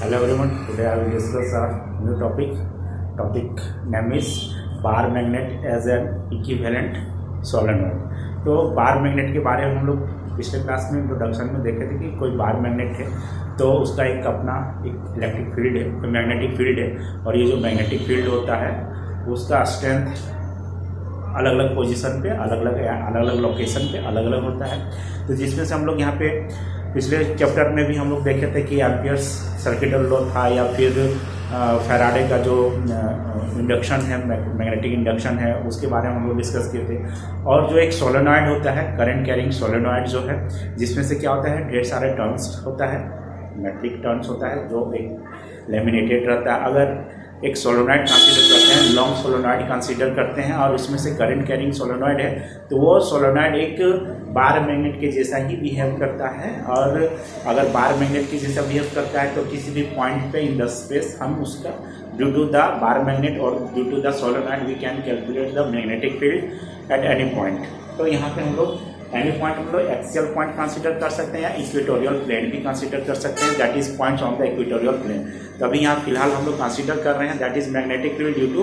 Hello everyone, today I will discuss a new topic. Topic name is bar magnet as an equivalent solenoid. तो bar magnet के बारे में हम लोग पिछले क्लास में इंट्रोडक्शन में देखे थे कि कोई बार मैग्नेट है तो उसका एक अपना एक इलेक्ट्रिक फील्ड है, मैग्नेटिक फील्ड है, और ये जो मैग्नेटिक फील्ड होता है उसका स्ट्रेंथ अलग अलग पोजीशन पे अलग अलग लोकेशन पे अलग अलग होता है। तो जिसमें से हम लोग यहाँ पे पिछले चैप्टर में भी हम लोग देखे थे कि एम्पियर्स सर्किटल लॉ था, या फिर फैराडे का जो इंडक्शन है, मैग्नेटिक इंडक्शन है, उसके बारे में हम लोग डिस्कस किए थे। और जो एक सोलेनॉइड होता है, करंट कैरिंग सोलेनॉइड जो है, जिसमें से क्या होता है, ढेर सारे टर्न्स होता है, मैट्रिक टर्न्स होता है जो एक लेमिनेटेड रहता है। अगर एक सोलेनॉइड कंसीडर करते हैं, लॉन्ग सोलेनॉइड कंसीडर करते हैं, और उसमें से करंट कैरिंग सोलेनॉइड है, तो वो सोलेनॉइड एक बार मैग्नेट के जैसा ही बिहेव करता है। और अगर बार मैग्नेट के जैसा बिहेव करता है तो किसी भी पॉइंट पे इन द स्पेस हम उसका due to the bar magnet और due to the solenoid we can calculate the magnetic field at any point. तो यहाँ पे हम लोग एनी पॉइंट हम लोग एक्सियल पॉइंट कंसीडर कर सकते हैं या इक्वेटोरियल प्लेन भी कंसीडर कर सकते हैं, that is points on the equatorial plane. तो अभी यहाँ फिलहाल हम लोग कंसीडर कर रहे हैं that is magnetic field due to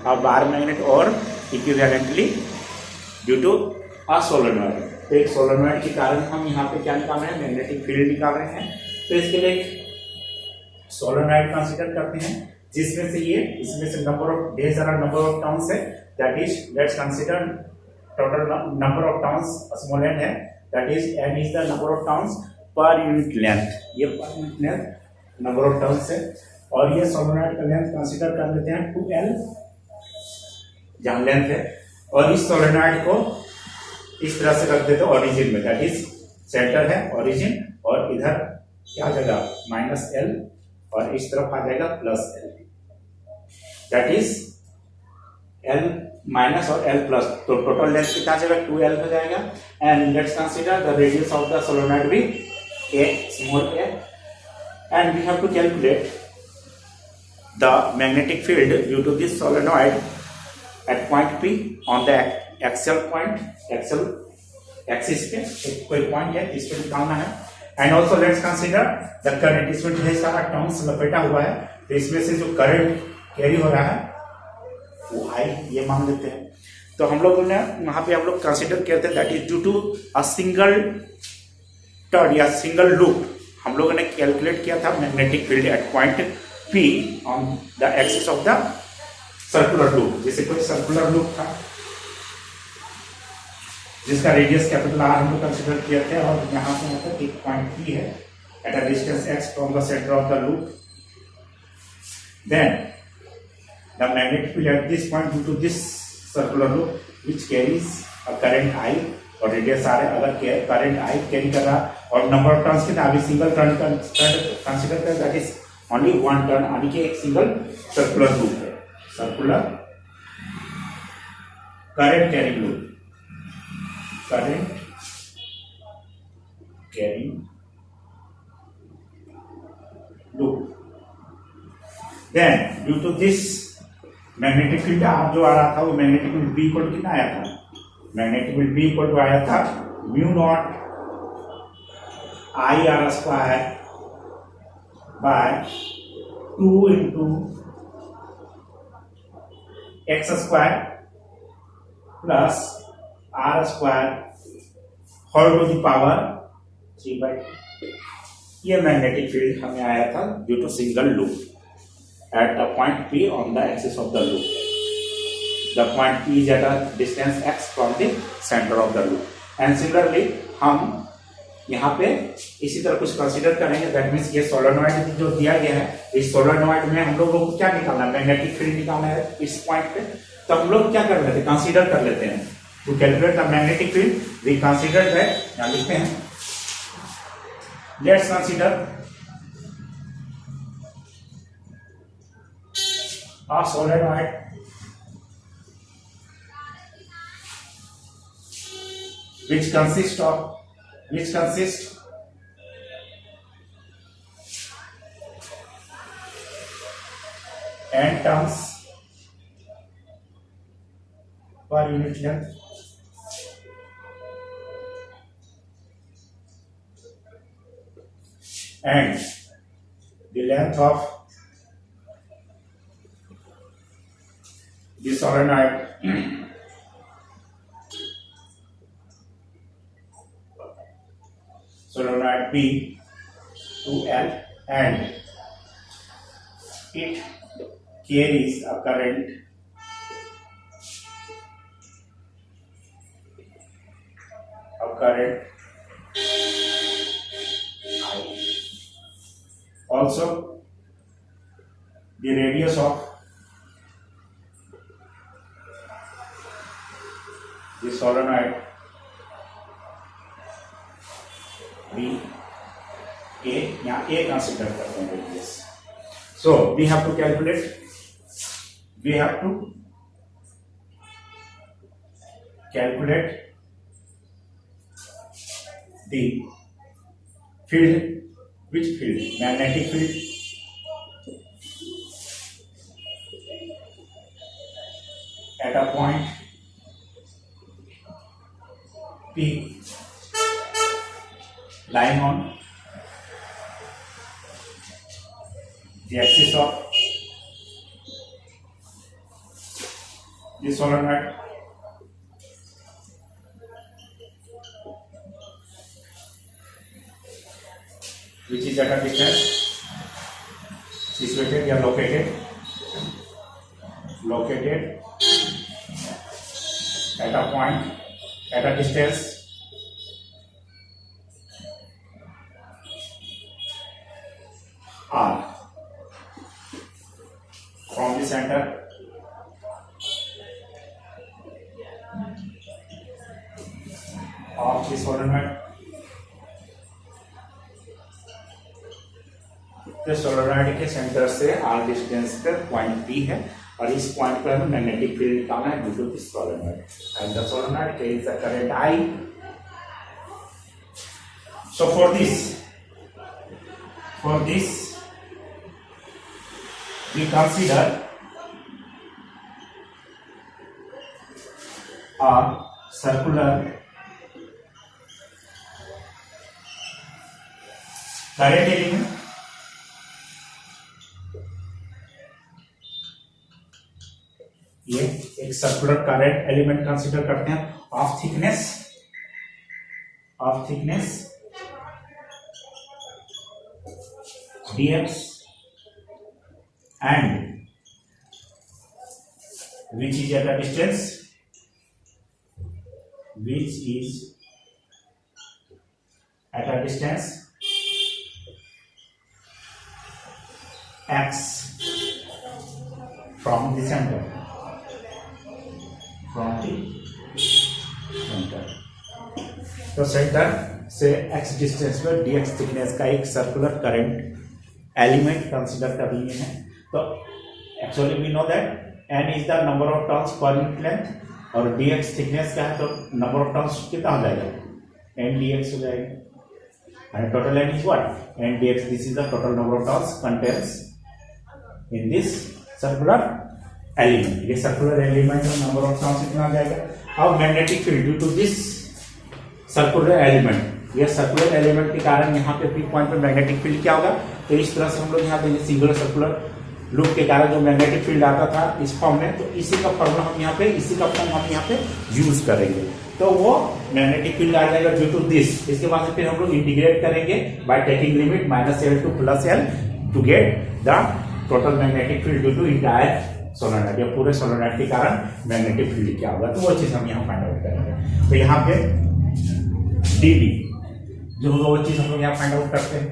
a bar magnet और equivalently due to a solenoid. तो एक सोलेनॉइड के कारण हम यहाँ पे क्या निकाल रहे हैं, मैग्नेटिक फील्ड निकाल रहे हैं। तो इसके लिए एक सोलेनॉइड कंसीडर करते हैं जिसमें से ये इसमें से ढेर सारा नंबर ऑफ टर्न्स है, that is let's consider total number of turns small n है, that is n is the number of turns per unit length. ये per unit length number of turns है, और ये सोलेनॉइड का length consider कर लेते हैं 2l जहां लेंथ है। और इस सोलेनॉइड को इस तरह से रख देते हैं ओरिजिन में, दैट इज सेंटर है ओरिजिन, और इधर क्या आ जाएगा -l, और इस तरफ आ जाएगा +l, that is l minus और l प्लस। तो टोटल लेंथ कितना जाएगा 2l हो जाएगा। And let's consider the radius of the solenoid भी a small a, and we have to calculate the magnetic field due to this solenoid at point p on the axial point, axial axis पे एक कोई point है इस पे निकालना है। And also let's consider the current, इसमें ढेर सारा टर्म्स लपेटा हुआ है, तो इसमें से जो करंट कैरी हो रहा है वो आई ये मान लेते हैं। तो हम लोगों ने वहां पे हम लोग कंसीडर करते हैं that is due to a single turn या सिंगल लूप। हम लोगों ने कैलकुलेट किया था magnetic field at point P on the axis of the circular loop. जैसे कोई सर्कुलर लूप था जिसका रेडियस कैपिटल R हम लोग कंसीडर किए थे, और यहाँ पे मतलब एक पॉइंट P है at a distance x from the centre of the loop. Then the magnetic field at this point due to this circular loop which carries a current I और रेडियस R है। अगर current I carry कर रहा और number of turns कितना, अभी single turn consider कर, that is only one turn, यानी कि एक सिंगल सर्कुलर लूप है, circular current carrying loop, current carrying loop. Then due to this magnetic field आप जो आ रहा था वो मैग्नेटिक फील्ड बी इक्वल कितना आया था, मैग्नेटिक फील्ड बी इक्वल आया था mu naught I R square by 2 into X square plus R square whole to the power 3/2। ये मैग्नेटिक फील्ड हमें आया था due to single loop at a point P on the axis of the loop. The point P is at a distance x from the center of the loop. And similarly हम यहाँ पे इसी तरह कुछ consider करेंगे, that means ये solenoid जो दिया गया है, इस सोलेनॉइड में हम लोगों को क्या निकालना है, मैग्नेटिक फील्ड निकालना है इस पॉइंट पे। तो हम लोग क्या कर लेते हैं, कंसीडर कर लेते हैं to calculate the magnetic field we consider that, यहाँ लिखते हैं let's consider a solenoid which consists n turns per unit length and the length of the solenoid B to L, and it carries a current I. Also, the radius of the solenoid B, A, यहाँ A consider करते हैं radius. So we have to calculate the field. Which field? Magnetic field. At a point P lying on the axis of the solenoid, which is at a distance situated or located at a point at a distance R from the center of the solenoid. तो solenoid के centre से are distance पे point P है और इस point पर हमें magnetic field निकालना है due to this solenoid, and the solenoid carries the current I. So for this we consider a circular current element ये एक सर्कुलर करंट एलिमेंट कंसीडर करते हैं of thickness dx and which is at a distance x from the center. तो centre से x distance पर dx thickness का एक circular current element consider कर लिए हैं. तो actually we know that n is the number of turns per unit length और dx थिकनेस का है, तो नंबर ऑफ टर्न्स कितना हो जाएगा, n dx हो जाएगा, and total n is what, n dx. this is the total number of turns contains in this circular element. ये सर्कुलर एलिमेंट में नंबर ऑफ टर्न्स कितना आ जाएगा. अब magnetic field due to this circular element, ये circular element के कारण यहाँ पे पी पॉइंट पे मैग्नेटिक फील्ड क्या होगा. तो इस तरह से हम लोग यहाँ पे सिंगुलर सर्कुलर लूप के कारण जो मैग्नेटिक फील्ड आता था इस फॉर्म में, तो इसी का फॉर्मूला हम यहाँ पे, इसी का फॉर्म हम यहाँ पे यूज करेंगे. तो वो मैग्नेटिक फील्ड आ जाएगा ड्यू टू दिस. इसके बाद फिर हम लोग इंटीग्रेट करेंगे by taking limit -L to +L to get the total magnetic field due to entire solenoid, या पूरे सोलेनॉइड के कारण मैग्नेटिक फील्ड क्या होगा. तो वो चीज हम यहाँ फाइंड आउट करेंगे. तो यहाँ पे dB जो होगा वो चीज हम लोग यहाँ फाइंड आउट करते हैं.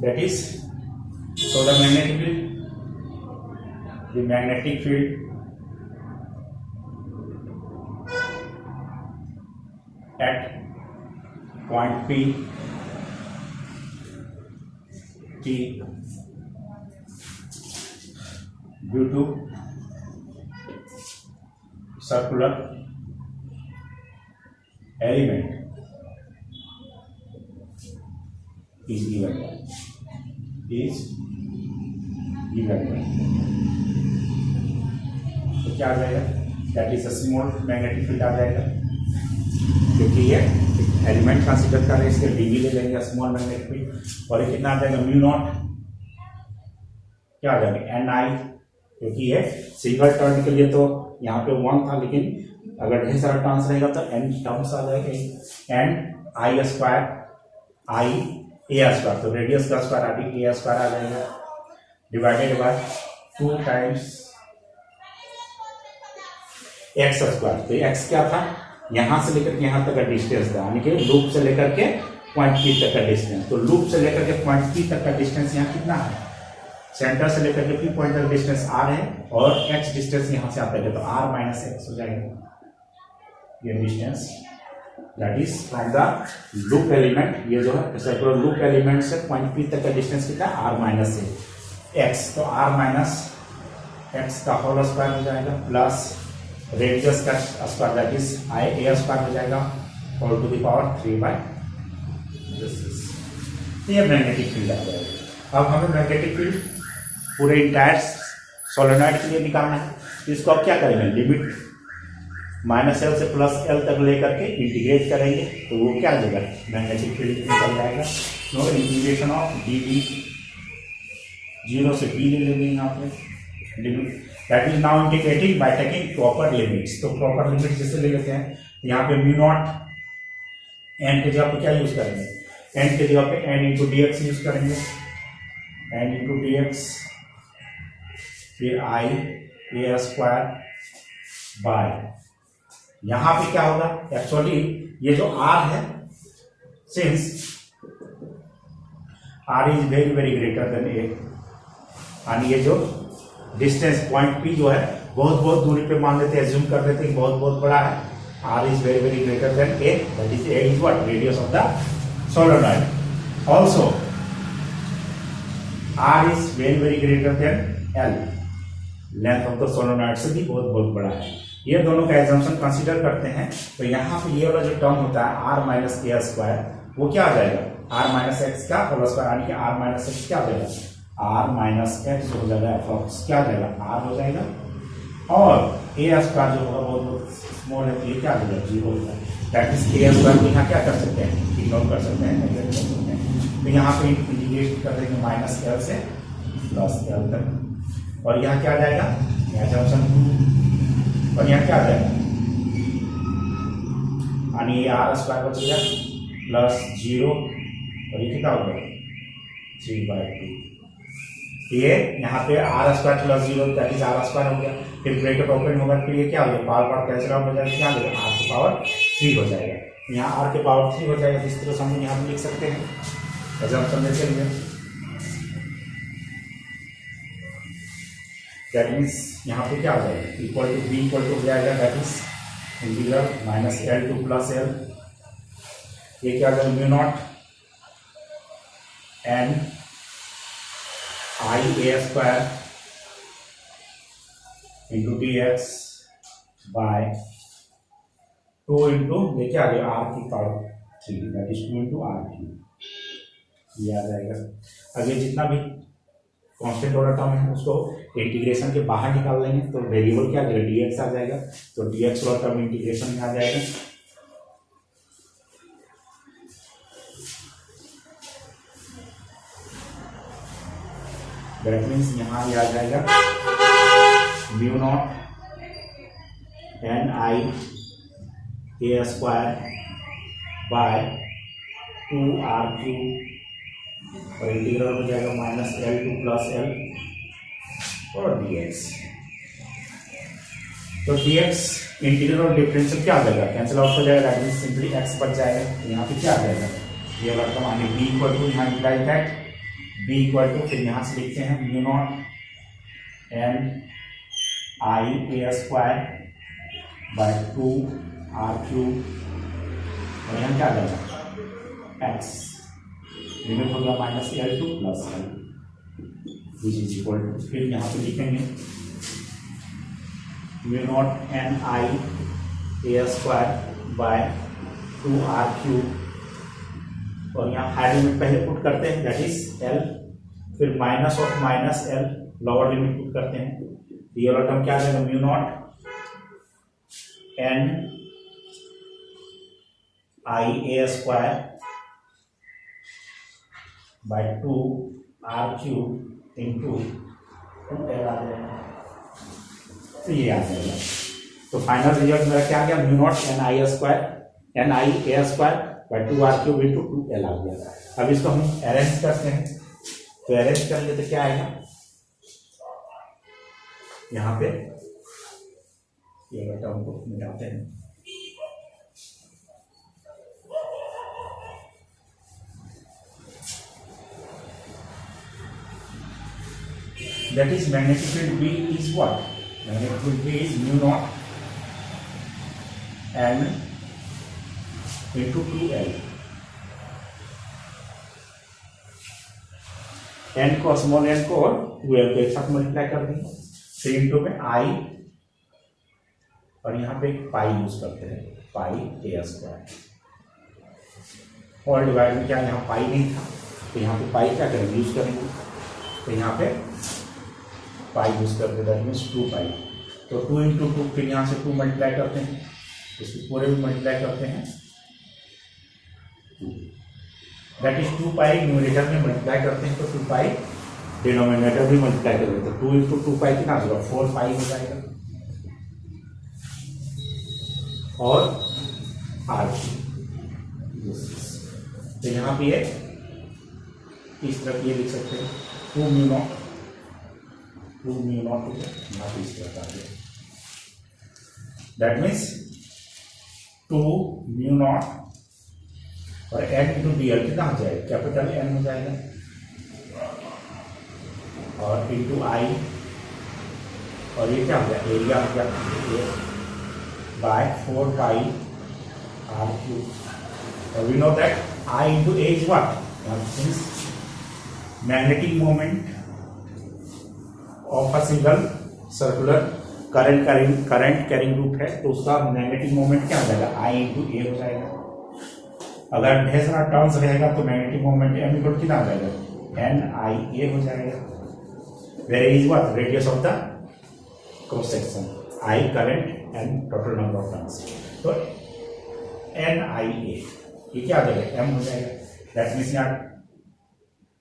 That is, so the magnetic field at point P T due to circular element is given by तो क्या आ जाएगा, that is a small magnetic field आ जाएगा, क्योंकि ये एलिमेंट कंसिडर कर रहे हैं, इसके डीवी ले लेंगे स्मॉल मैग्नेटिक फील्ड। और ये कितना आ जाएगा, म्यू नॉट क्या आ जाएगा, एन आई, क्योंकि ये सिंगल टर्न के लिए तो यहाँ पे 1 था, लेकिन अगर ढेर सारा टर्न्स रहेगा तो एन टर्म्स आ जाएगा, N I square I A square, तो रेडियस का स्क्वायर आगे ए स्क्वायर आ जाएगा, divided by 2 times x square. तो एक्स क्या था, यहां से लेकर के यहां तक का डिस्टेंस था, यानी कि लूप से लेकर के पॉइंट पी तक का डिस्टेंस। तो लूप से लेकर के पॉइंट पी तक का डिस्टेंस यहाँ कितना है, सेंटर से लेकर के पी पॉइंट तक डिस्टेंस आर है, और एक्स डिस्टेंस यहां से आता है, तो आर माइनस एक्स हो जाएगा ये distance, that is from the loop element. ये जो है सर्कुलर लूप एलिमेंट से पॉइंट पी तक का डिस्टेंस कितना है, आर माइनस एक्स, तो आर माइनस एक्स का होल स्क्वायर हो जाएगा, प्लस रेडियस का square that is I A square हो जाएगा, और टू द पावर 3/, ये मैग्नेटिक फील्ड आ जाएगा। अब हमें मैग्नेटिक फील्ड पूरे इंटायर सोलेनॉइड के लिए निकालना है, तो इसको अब क्या करेंगे, लिमिट -L से +L तक लेकर के इंटीग्रेट करेंगे, तो वो क्या आ जाएगा, मैग्नेटिक फील्ड निकल जाएगा। तो इंटीग्रेशन ऑफ डी वी 0 से b ले लेंगे यहाँ पे limit, that is now integrating by taking proper limits. तो प्रॉपर लिमिट जैसे ले लेते हैं, यहाँ पे म्यू नॉट एन के जगह पे क्या यूज करेंगे, एन के जगह पे N into D X use करेंगे, एन इंटू डी एक्स, फिर आई ए स्क्वायर बाय, यहां पे क्या होगा, एक्चुअली ये जो आर है, since R is very very greater than A, यानी ये जो डिस्टेंस पॉइंट पी जो है बहुत बहुत दूरी पे मान लेते हैं, एज्यूम कर लेते हैं बहुत बहुत बड़ा है, R is very very greater than A, that is A is what, radius of the solenoid. Also R is very very greater than L, length of the solenoid से भी बहुत बहुत बड़ा है। ये दोनों का एग्जाम्पशन कंसीडर करते हैं, तो यहाँ पे ये वाला जो टर्म होता है आर माइनस ए स्क्वायर, वो क्या आ जाएगा, आर माइनस एक्स का होल स्क्वायर, यानी कि आर माइनस एक्स क्या हो जाएगा, आर माइनस एक्स हो जाएगा, एफ क्या हो जाएगा, आर हो जाएगा, और ए स्क्वायर जो होगा बहुत बहुत स्मॉल है, तो ये क्या हो जाएगा, 0 होगा, दैट इज ए स्क्वायर को यहाँ क्या कर सकते हैं, इग्नोर कर सकते हैं, नेगलेक्ट कर सकते हैं। तो यहाँ पे इंटीग्रेट कर देंगे -L से +L तक, और यहाँ क्या आ जाएगा, एग्जाम्पशन, और यहाँ क्या आ जाएगा, यानी ये आर स्क्वायर बचेगा +0, और ये कितना होगा 3/2। ये यहाँ पे r square +0 that is r square हो गया, फिर ब्रैकेट ओपन होगा, फिर ये क्या हो गया, पावर कैंसिल आउट हो जाएगा, क्या हो जाएगा, आर की पावर 3 हो जाएगा, यहाँ आर के पावर 3 हो जाएगा, इस तरह से हम यहाँ पे लिख सकते हैं एग्जाम्पल देते हुए। दैट मीन्स यहाँ पे क्या हो जाएगा, equal to b equal to हो जाएगा, that is integral -L to +L, ये क्या हो जाएगा, mu naught N I A square into D x by 2 into ये क्या आ गया, आर की power 3, that is 2 into r की, ये आ जाएगा। अब ये जितना भी कांस्टेंट वाला टर्म है उसको इंटीग्रेशन के बाहर निकाल लेंगे, तो वेरिएबल क्या आ जाएगा, dx आ जाएगा, तो dx वाला टर्म इंटीग्रेशन में आ जाएगा, दैट मीन्स यहाँ ये आ जाएगा mu naught N I A square by 2r3, और इंटीग्रल हो जाएगा -L टू +L और dx। तो dx इंटीग्रल और डिफरेंशियल क्या आ जाएगा, कैंसिल आउट हो जाएगा, दैट मींस सिंपली x बच जाएगा, यहाँ पे क्या आ जाएगा, ये वाला टर्म आने b इक्वल टू, यहाँ imply that b equal to, फिर यहाँ से लिखते हैं mu naught N I A square by 2r3, और यहाँ क्या आ जाएगा, x लिमिट होगा -L to +L, which is equal to, फिर यहाँ पे लिखेंगे mu naught N I A square by 2r3, और यहाँ हाई लिमिट पहले पुट करते हैं, दैट इज L, फिर minus of -L lower limit put करते हैं, ये वाला टर्म क्या आ जाएगा, mu naught N I A square by 2 R cube into L आ जाएगा। तो ये आ जाएगा। तो फाइनल रिजल्ट मेरा क्या आ गया, mu naught N I A square by 2 R cube into 2 L आ गया। अब इसको हम अरेंज करते हैं, तो अरेंज करेंगे तो क्या आएगा, यहाँ पे ये टर्म को मिटाते हैं। That is magnetic field B is what? Magnetic field B is mu naught n into 2L. n को स्मॉल n को और 2L को एक साथ मल्टीप्लाई कर देंगे। 3 इंटू में I और यहाँ पे एक पाई यूज करते हैं, पाई ए स्क्वायर। और डिवाइड में क्या यहाँ पाई नहीं था, तो यहाँ पे पाई क्या करेंगे, यूज करेंगे। तो यहाँ पे पाई यूज करते, दैट मीन्स 2 पाई। तो 2 इंटू 2, फिर यहाँ से 2 मल्टीप्लाई करते हैं, इसको पूरे में मल्टीप्लाई करते हैं, दैट इज 2 पाई न्यूमरेटर में मल्टीप्लाई करते हैं, तो 2 पाई डिनोमिनेटर भी मल्टीप्लाई करेंगे, तो 2 इंटू 2 पाई कितना होगा, 4 पाई हो जाएगा। और आर, तो यहाँ पे इस तरफ ये लिख सकते हैं 2 म्यू नॉट हो गया, यहाँ पे इस तरफ आ गया। दैट मीन्स 2 म्यू नॉट और एन इंटू डी एल कितना हो जाएगा, कैपिटल एन हो जाएगा, और इंटू आई, और ये क्या हो गया, एरिया हो गया बाय 4 पाई आर क्यूब। और we know that I into A is what, means magnetic moment of a single circular current carrying group है, तो उसका मैग्नेटिक मोमेंट क्या हो जाएगा, आई इंटू ए हो जाएगा। अगर ढेर सारा टर्म्स रहेगा तो मैग्नेटिक मोमेंट एम इक्वल कितना हो जाएगा, एन आई ए हो जाएगा। Where is what, radius of the cross section, I current and total number of turns, तो एन आई ए ये क्या आ जाएगा, एम हो जाएगा। दैट मीन्स यहाँ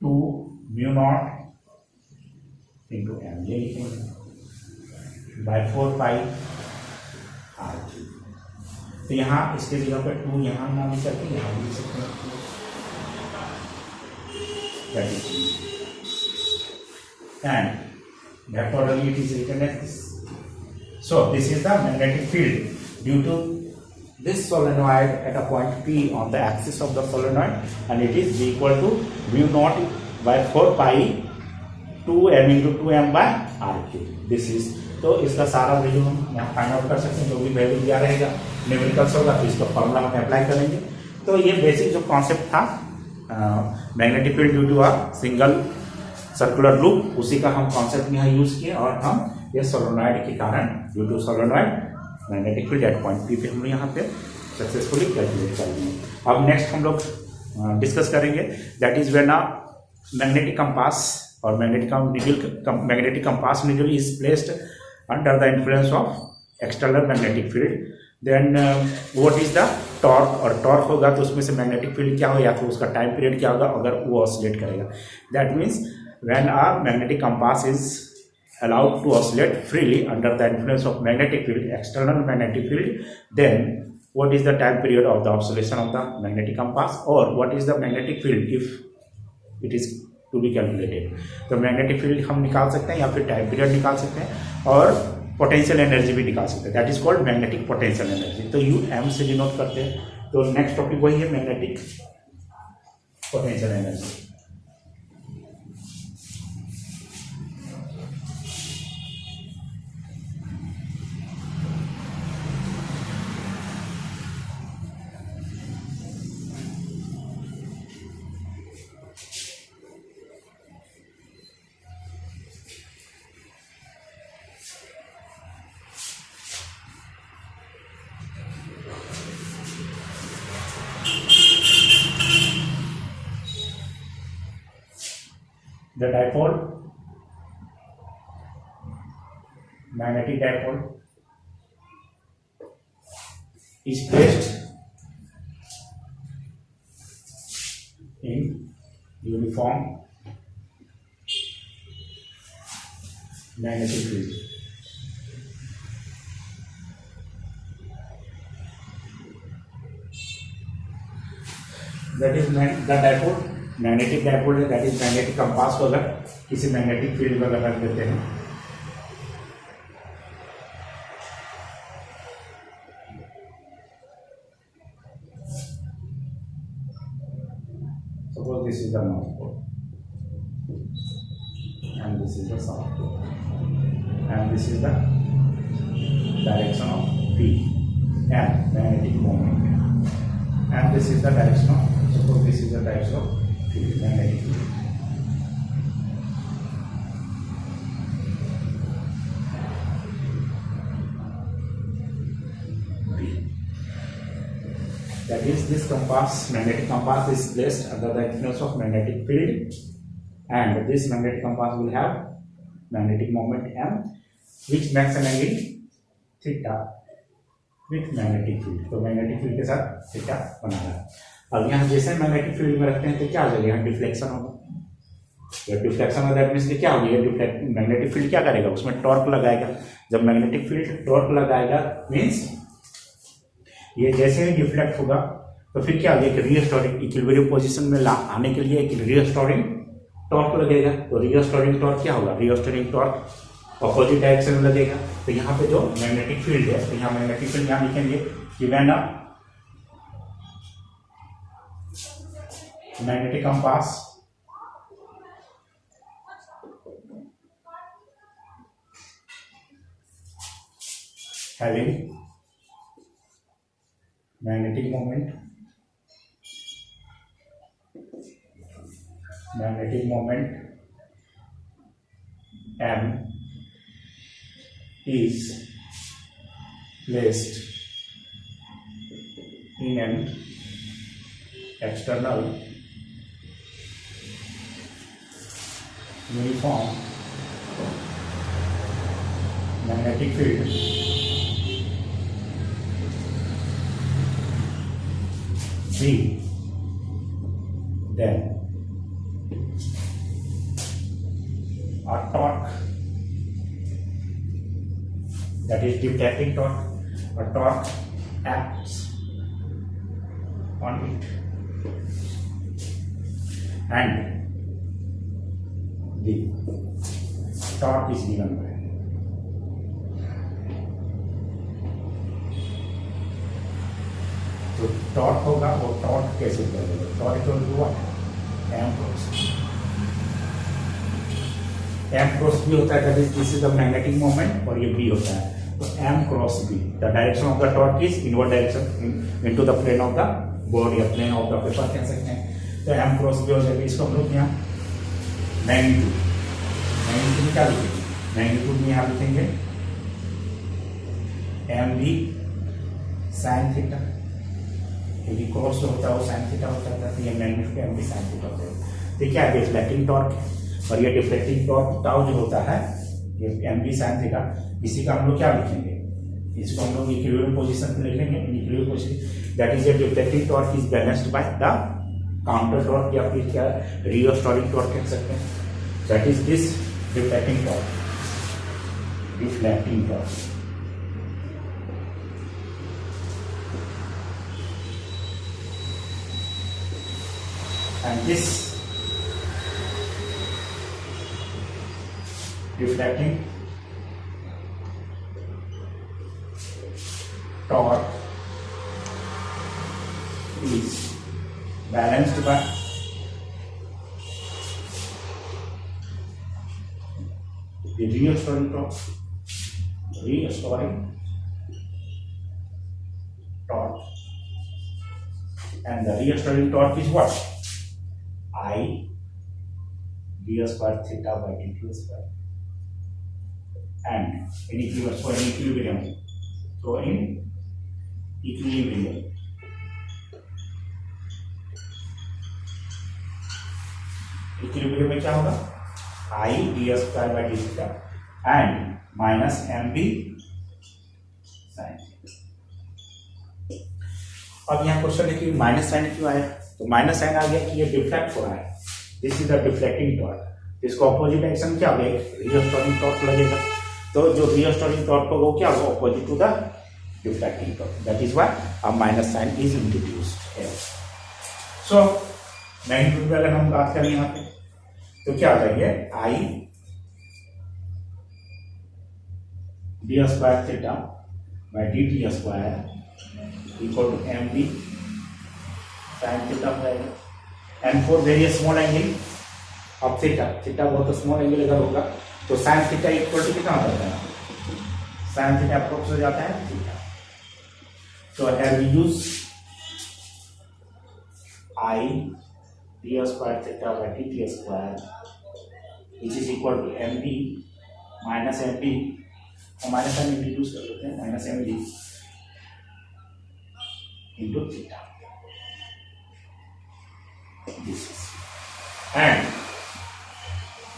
2 म्यू नॉट इंटू एम, ये लिखेंगे बाय 4 पाई आर क्यूब। तो यहाँ इसके जगह पर 2 यहाँ ना लिख करके यहाँ भी लिख सकते हैं, that is and therefore it is written as this. So this is the magnetic field due to this solenoid at a point P on the axis of the solenoid, and it is equal to mu naught by 4 pi 2m into 2m by r cube. This is, तो इसका सारा value हम यहाँ find out कर सकते हैं, जो भी वैल्यू दिया रहेगा न्यूमेरिकल्स होगा तो इसका फॉर्मूला हम अप्लाई करेंगे। तो ये बेसिक जो कॉन्सेप्ट था magnetic field due to a single circular loop, उसी का हम कॉन्सेप्ट यहाँ यूज किए, और हम ये सोलोनॉइड के कारण due to solenoid magnetic field at point P पे हम यहाँ पे सक्सेसफुली कैलकुलेट कर लेंगे। अब नेक्स्ट हम लोग डिस्कस करेंगे, that is when a magnetic compass और magnetic compass needle is placed under the influence of external magnetic field, then what is the torque, और टॉर्क होगा तो उसमें से मैग्नेटिक फील्ड क्या हो या फिर उसका टाइम पीरियड क्या होगा अगर वो ऑसिलेट करेगा। That means when a magnetic compass is allowed to oscillate freely under the influence of magnetic field, external magnetic field, then what is the time period of the oscillation of the magnetic compass, or what is the magnetic field if it is to be calculated. तो magnetic field हम निकाल सकते हैं या फिर time period निकाल सकते हैं, और पोटेंशियल एनर्जी भी निकाल सकते हैं, that is called magnetic potential energy. तो यू एम से डिनोट करते हैं। तो नेक्स्ट टॉपिक वही है, magnetic potential energy. The dipole, magnetic dipole, is placed in uniform magnetic field. That is the dipole, magnetic dipole है, दैट इज मैग्नेटिक कंपास को अगर किसी मैग्नेटिक फील्ड में अगर रख देते हैं suppose this is the north pole and this is the south pole and this is the direction of P and magnetic moment and this is the direction of, suppose this is the direction of field, magnetic field. That is, this compass, magnetic compass is placed under the influence of magnetic field, and this magnetic compass will have magnetic moment M, which makes an angle theta with magnetic field. तो magnetic field के साथ theta बना रहा है. अब यहाँ जैसे magnetic field में रखते हैं तो क्या हो जाएगा, यहाँ डिफ्लेक्शन होगा. डिफ्लेक्शन होगा दैट मीन्स कि क्या होगी, मैग्नेटिक फील्ड क्या करेगा, उसमें टॉर्क लगाएगा. जब मैग्नेटिक फील्ड टॉर्क लगाएगा मीन्स ये जैसे ही डिफ्लेक्ट होगा तो फिर क्या होगा, एक रीस्टोरिंग इक्विलिब्रियम पोजीशन में आने के लिए एक रीस्टोरिंग टॉर्क लगेगा. तो रीस्टोरिंग टॉर्क क्या होगा, रीस्टोरिंग टॉर्क अपोजिट डायरेक्शन में लगेगा. तो यहाँ पे जो मैग्नेटिक फील्ड है, तो यहाँ मैग्नेटिक फील्ड यहाँ लिखेंगे कि when a magnetic compass having magnetic moment M is placed in an external uniform magnetic field B, then a torque, that is deflecting torque, a torque acts on it and the torque is given by तो torque होगा, वो torque कैसे बदलेगा, torque हुआ M cross B होता है, this is the magnetic moment और ये बी होता है. तो M cross B, the direction of the torque is inward direction into the plane of the board या प्लेन ऑफ द पेपर कह सकते हैं. तो एम क्रॉस बी हो जाएगा. इसको हम लोग यहाँ मैग्नीट्यूड क्या लिखेंगे, मैग्नीट्यूड में यहाँ लिखेंगे एम बी साइन थीटा, क्योंकि क्रॉस जो होता है वो साइन थीटा होता है. तो ये magnitude M B sine theta होता है. तो क्या डिफ्लेक्टिंग टॉर्क है और ये डिफ्लेक्टिंग टॉर्क टाउ जो होता है ये एम बी साइन थीटा, इसी का हम लोग क्या लिखेंगे, इसको हम लोग इक्विलिब्रियम पोजीशन पे लिखेंगे. Equilibrium position that is A deflecting torque is balanced by the counter torque या फिर क्या रीस्टोरिंग टॉर्क कह सकते हैं. That is this deflecting torque. And this deflecting torque is balanced by the restoring torque, and the restoring torque is what? I d square theta by dt square, and in equilibrium, so in equilibrium में क्या होगा, I d square by d theta and minus mb sin theta. अब यहाँ question है कि minus sign क्यों आया, तो माइनस साइन आ गया कि ये डिफ्लेक्ट हो रहा है, this is the deflecting torque. इसका ऑपोजिट एक्शन क्या होगा, एक रियोस्टोरिंग टॉर्क लगेगा, तो जो रियोस्टोरिंग टॉर्क होगा वो क्या होगा, opposite to the deflecting torque, that is why a minus sign is introduced here. So magnitude में अगर हम बात करें यहाँ पे तो क्या आ जाएंगे, I d square theta by D T square equal to M d sine theta हो जाएगा। And for very small angle of theta, theta बहुत स्मॉल एंगल अगर होगा तो साइन थीटा इक्वल टू कितना हो जाता है, साइन थीटा अप्रोक्स हो जाता है थीटा। तो here we use I d square theta by dt square which is equal to md minus md, minus sign introduce कर लेते हैं, minus md into theta, and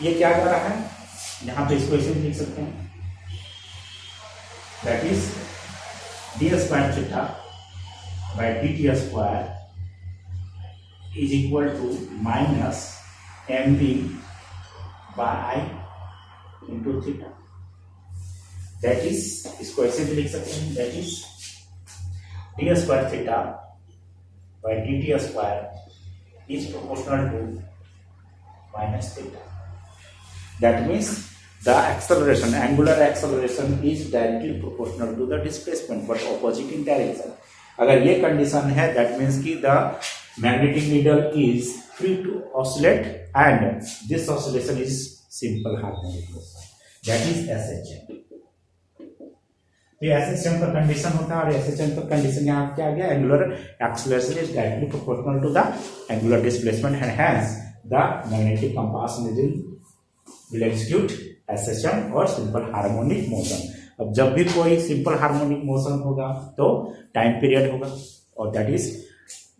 ये क्या कर रहा है, यहाँ पे इसको ऐसे लिख सकते हैं, that is d square theta by D T square is equal to minus M d by I into theta, that is, इसको ऐसे भी लिख सकते हैं, that is d square theta by D T square is proportional to minus theta, that means the acceleration, angular acceleration is directly proportional to the displacement but opposite in direction। अगर ये condition है that means कि the magnetic needle is free to oscillate and this oscillation is simple harmonic motion, that is SHM। तो SHM का condition होता है और SHM का कंडीशन यहाँ क्या आ गया, angular acceleration is directly proportional to the angular displacement and hence the magnetic compass needle will execute SHM और सिंपल हार्मोनिक मोशन। अब जब भी कोई सिंपल हार्मोनिक मोशन होगा तो टाइम पीरियड होगा और that is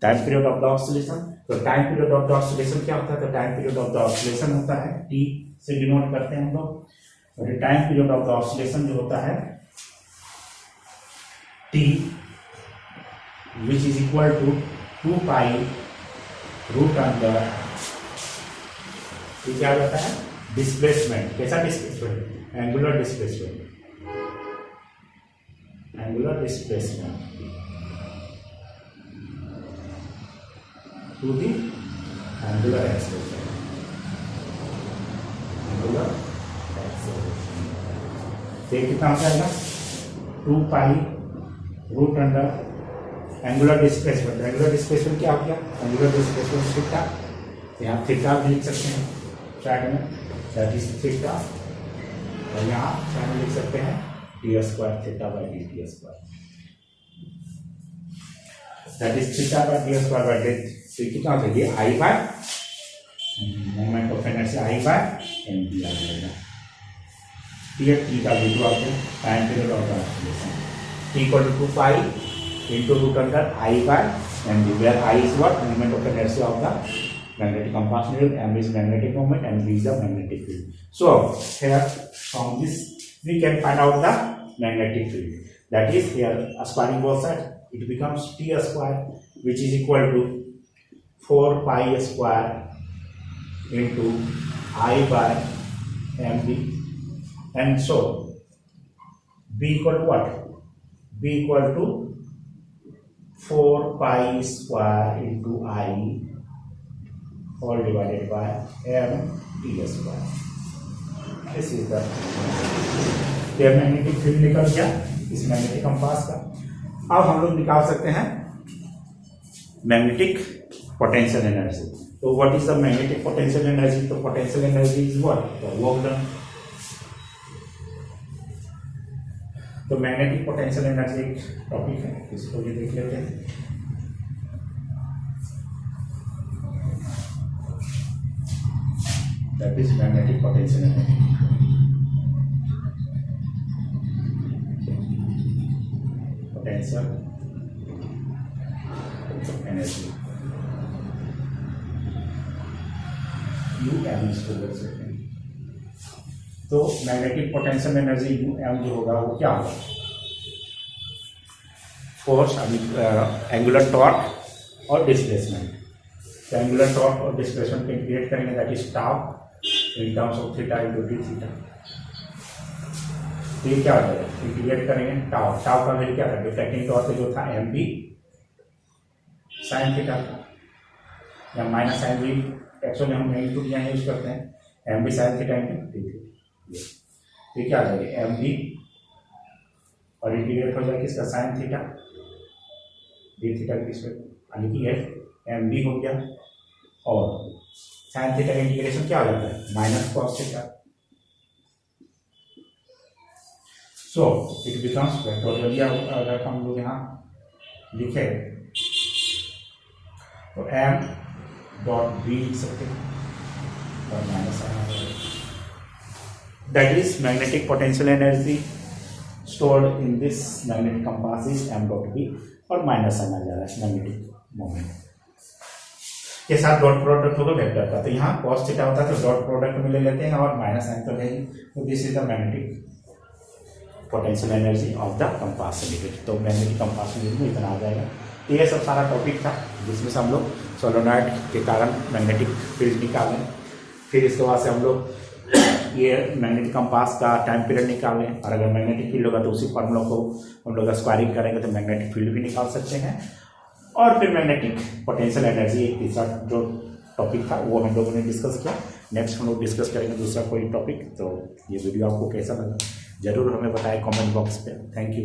time period of the oscillation. तो time period of the oscillation क्या होता है, तो time period of the oscillation होता है टी से डिनोट करते हैं हम लोग, और time period of the oscillation जो होता है T which is equal to 2 pi root under, ये क्या होता है, डिस्प्लेसमेंट। कैसा displacement, angular displacement, angular displacement to the angular acceleration, angular acceleration. ये कितना हो जाएगा, 2 pi root under angular displacement. Angular displacement क्या हो गया, एंगुलर डिस्प्लेसमेंट थीटा, यहाँ थीटा भी लिख सकते हैं साइड में, दैट इज थीटा, और यहाँ साइड में लिख सकते हैं D square theta by D T square, that is theta by D square by D. तो कितना हो जाएगा, I by moment of inertia, I by M D आ जाएगा। टी का वैल्यू आता है time period of the oscillation, T equal to 2 pi into root under I by M D, where I is what, moment of inertia of the magnetic compass needle, m is magnetic moment and v is the magnetic field। So here from this we can find out the magnetic field, that is here squaring both sides it becomes t square which is equal to 4 pi square into I by mb, and so b equal to what, b equal to 4 pi square into I all divided by m t square। This is the magnetic field निकल गया इस magnetic compass का। अब हम लोग निकाल सकते हैं मैग्नेटिक पोटेंशियल एनर्जी। तो what is the magnetic potential energy, तो potential energy is what, the work done. तो मैग्नेटिक पोटेंशियल एनर्जी एक टॉपिक है, इसको भी देख लेते हैं। That is magnetic potential energy। Potential energy UM इसको बोल सकते हैं। तो मैग्नेटिक पोटेंशियल एनर्जी UM जो होगा वो क्या होगा, फोर्स, एंगुलर टॉर्क और डिस्प्लेसमेंट। तो एंगुलर टॉर्क और डिस्प्लेसमेंट को इंटीग्रेट करेंगे, that is tau in terms of theta into d theta. तो ये क्या हो जाएगा, इंटीग्रेट करेंगे टाउ, टाउ का वैल्यू क्या था, डिफ्रैक्टिंग टॉर्क जो था एम बी साइन थीटा था, या माइनस साइन बी, एक्चुअली हम मैग्नीट्यूड यहाँ यूज करते हैं, M B sine theta into d theta. तो क्या आ जाएगा एम बी और इंटीग्रेट हो जाएगा किसका, साइन थीटा डी थीटा की रिस्पेक्ट, यानी कि ये एम बी हो गया, और साइन थीटा का इंटीग्रेशन क्या हो जाता है, minus cos theta. So it becomes vectorial. अगर हम लोग यहाँ लिखे तो एम डॉट बी लिख सकते हैं और minus that is magnetic potential energy stored in this magnetic compass is m dot b, और माइनस साइन आ जा रहा है मैग्नेटिक मोमेंट के साथ डॉट प्रोडक्ट होगा वेक्टर का। तो यहाँ cos थीटा होता है तो डॉट प्रोडक्ट में ले लेते हैं और माइनस साइन तो है ही। तो this is the magnetic potential energy of the compass cylinder. तो मैग्नेटिक कंपास सिलिंडर में इतना आ जाएगा। तो ये सब सारा टॉपिक था जिसमें से हम लोग सोलेनॉइड के कारण मैग्नेटिक फील्ड निकालें, फिर इसके बाद से हम लोग ये मैग्नेटिक कंपास का टाइम पीरियड निकालें, और अगर मैग्नेटिक फील्ड होगा तो उसी फॉर्मूला को हम लोग स्क्वायरिंग करेंगे तो मैग्नेटिक फील्ड भी निकाल सकते हैं। और फिर मैग्नेटिक पोटेंशियल एनर्जी एक तीसरा जो टॉपिक था वो हम लोगों ने डिस्कस किया। नेक्स्ट हम लोग डिस्कस करेंगे दूसरा कोई टॉपिक। तो ये वीडियो आपको कैसा लगा जरूर हमें बताएं कमेंट बॉक्स पे। Thank you.